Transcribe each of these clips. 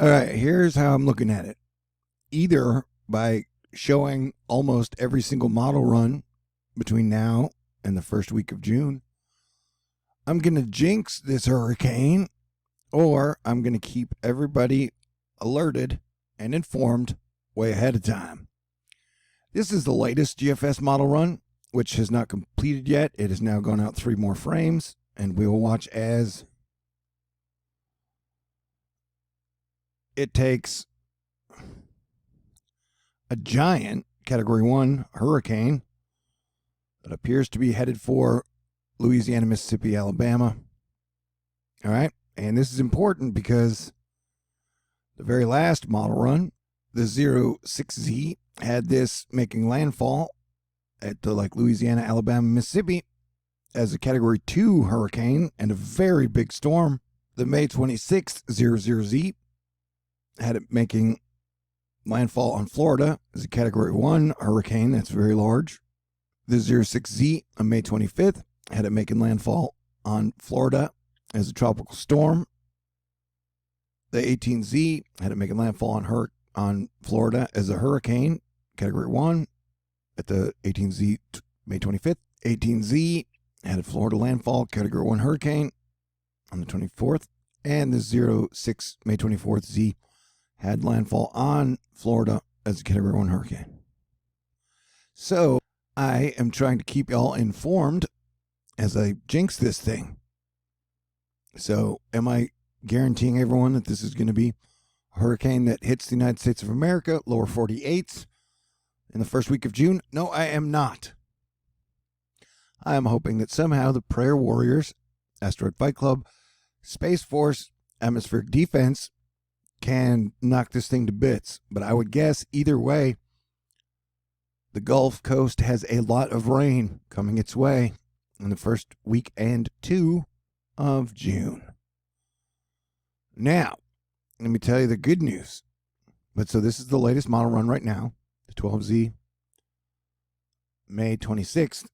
All right, here's how I'm looking at it. Either by showing almost every single model run between now and the first week of June, I'm going to jinx this hurricane, or I'm going to keep everybody alerted and informed way ahead of time. This is the latest GFS model run, which has not completed yet. It has now gone out 3 more frames, and we will watch as it takes a giant Category 1 hurricane that appears to be headed for Louisiana, Mississippi, Alabama. All right, and this is important because the very last model run, the 06Z, had this making landfall at the Louisiana, Alabama, Mississippi as a Category 2 hurricane and a very big storm. The May 26th 00Z had it making landfall on Florida as a Category 1 hurricane that's very large. The 06Z on May 25th had it making landfall on Florida as a tropical storm. The 18Z had it making landfall on Florida as a hurricane, Category 1 at the 18Z May 25th. 18Z had a Florida landfall, Category 1 hurricane on the 24th. And the 06 May 24th Z had landfall on Florida as a Category 1 hurricane. So I am trying to keep y'all informed as I jinx this thing. So am I guaranteeing everyone that this is going to be a hurricane that hits the United States of America, lower 48s, in the first week of June? No, I am not. I am hoping that somehow the Prayer Warriors, Asteroid Fight Club, Space Force, Atmospheric Defense can knock this thing to bits. But I would guess either way, the Gulf Coast has a lot of rain coming its way in the first week and 2 of June. Now, let me tell you the good news. But so this is the latest model run right now, the 12Z, May 26th.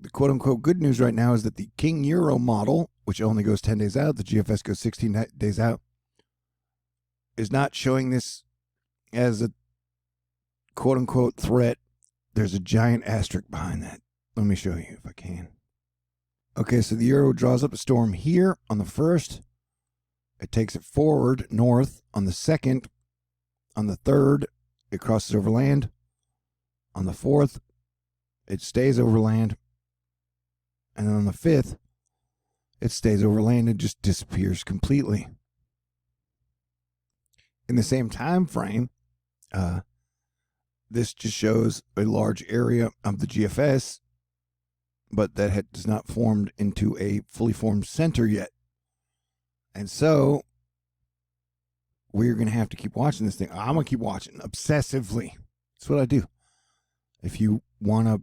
The quote-unquote good news right now is that the King Euro model, which only goes 10 days out, the GFS goes 16 days out, is not showing this as a quote-unquote threat. There's a giant asterisk behind that. Let me show you if I can. Okay, so the Euro draws up a storm here on the 1st. It takes it forward north on the 2nd. On the 3rd, it crosses over land. On the 4th, it stays over land. And then on the 5th, it stays over land and just disappears completely. In the same time frame, this just shows a large area of the GFS, but that has not formed into a fully formed center yet. And so we're going to have to keep watching this thing. I'm going to keep watching obsessively. That's what I do. If you want to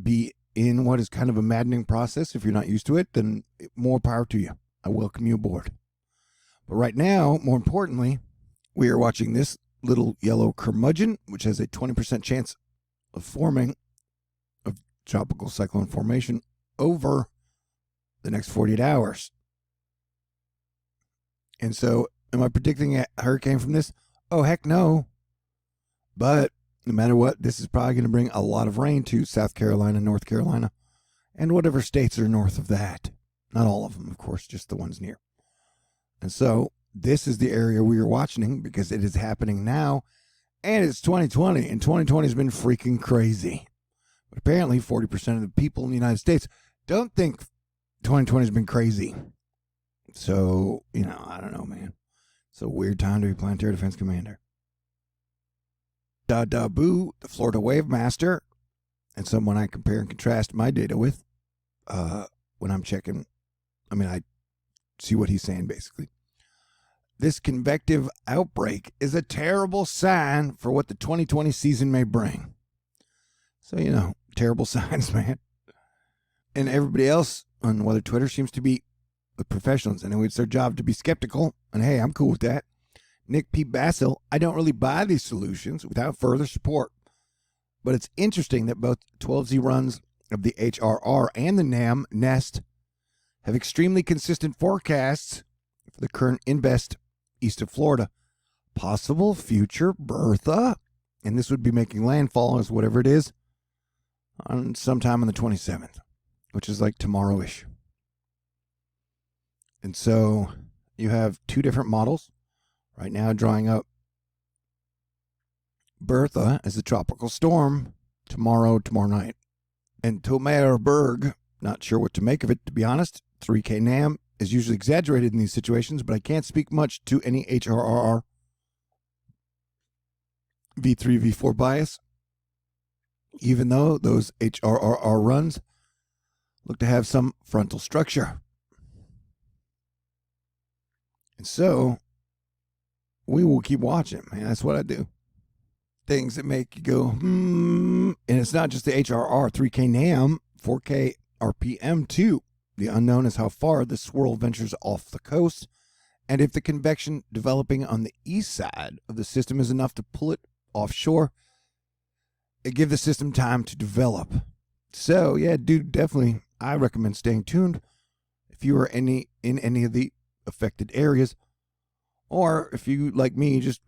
be in what is kind of a maddening process, if you're not used to it, then more power to you. I welcome you aboard. But right now, more importantly, we are watching this little yellow curmudgeon, which has a 20% chance of forming of tropical cyclone formation over the next 48 hours. And so, am I predicting a hurricane from this? Oh, heck no. But no matter what, this is probably going to bring a lot of rain to South Carolina, North Carolina, and whatever states are north of that. Not all of them, of course, just the ones near. And so, this is the area we are watching because it is happening now, and it's 2020, and 2020 has been freaking crazy. But apparently, 40% of the people in the United States don't think 2020 has been crazy. So, I don't know, man. It's a weird time to be Planetary Defense Commander. Boo, the Florida Wave Master, and someone I compare and contrast my data with when I'm checking. I see what he's saying, basically. This convective outbreak is a terrible sign for what the 2020 season may bring. So, terrible signs, man. And everybody else on weather Twitter seems to be the professionals. Anyway, it's their job to be skeptical. And hey, I'm cool with that. Nick P. Bassill, I don't really buy these solutions without further support. But it's interesting that both 12Z runs of the HRRR and the NAM nest have extremely consistent forecasts for the current invest east of Florida. Possible future Bertha, and this would be making landfall as whatever it is on sometime on the 27th, which is like tomorrow-ish. And so you have two different models right now drawing up Bertha as a tropical storm tomorrow night. And Tomerberg, not sure what to make of it, to be honest. 3K NAM is usually exaggerated in these situations, but I can't speak much to any HRRR V3, V4 bias, even though those HRRR runs look to have some frontal structure. And so we will keep watching, man. That's what I do. Things that make you go, and it's not just the HRR, 3K NAM, 4K RPM too. The unknown is how far the swirl ventures off the coast, and if the convection developing on the east side of the system is enough to pull it offshore, it give the system time to develop. So yeah, dude, definitely, I recommend staying tuned if you are in any of the affected areas, or if you, like me, just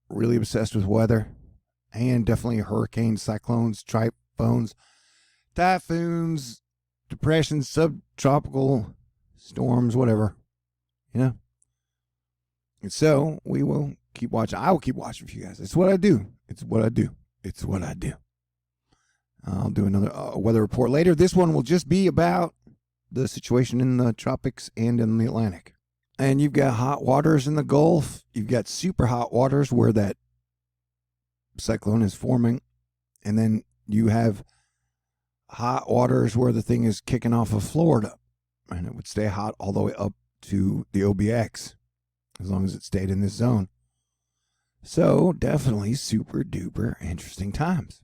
really obsessed with weather, and definitely hurricanes, cyclones, typhoons, typhoons, depressions, subtropical storms, whatever, you know. And so we will keep watching. I will keep watching for you guys. It's what I do. It's what I do. It's what I do. I'll do another weather report later. This one will just be about the situation in the tropics and in the Atlantic. And you've got hot waters in the Gulf. You've got super hot waters where that cyclone is forming. And then you have hot waters where the thing is kicking off of Florida. And it would stay hot all the way up to the OBX as long as it stayed in this zone. So definitely super duper interesting times.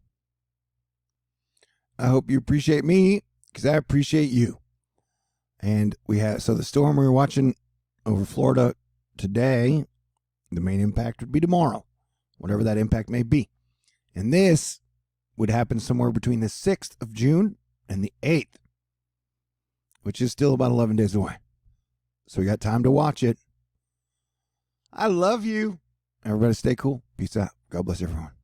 I hope you appreciate me because I appreciate you. And we have, so the storm we were watching over Florida today, the main impact would be tomorrow, whatever that impact may be. And this would happen somewhere between the 6th of June and the 8th, which is still about 11 days away. So we got time to watch it. I love you. Everybody stay cool. Peace out. God bless everyone.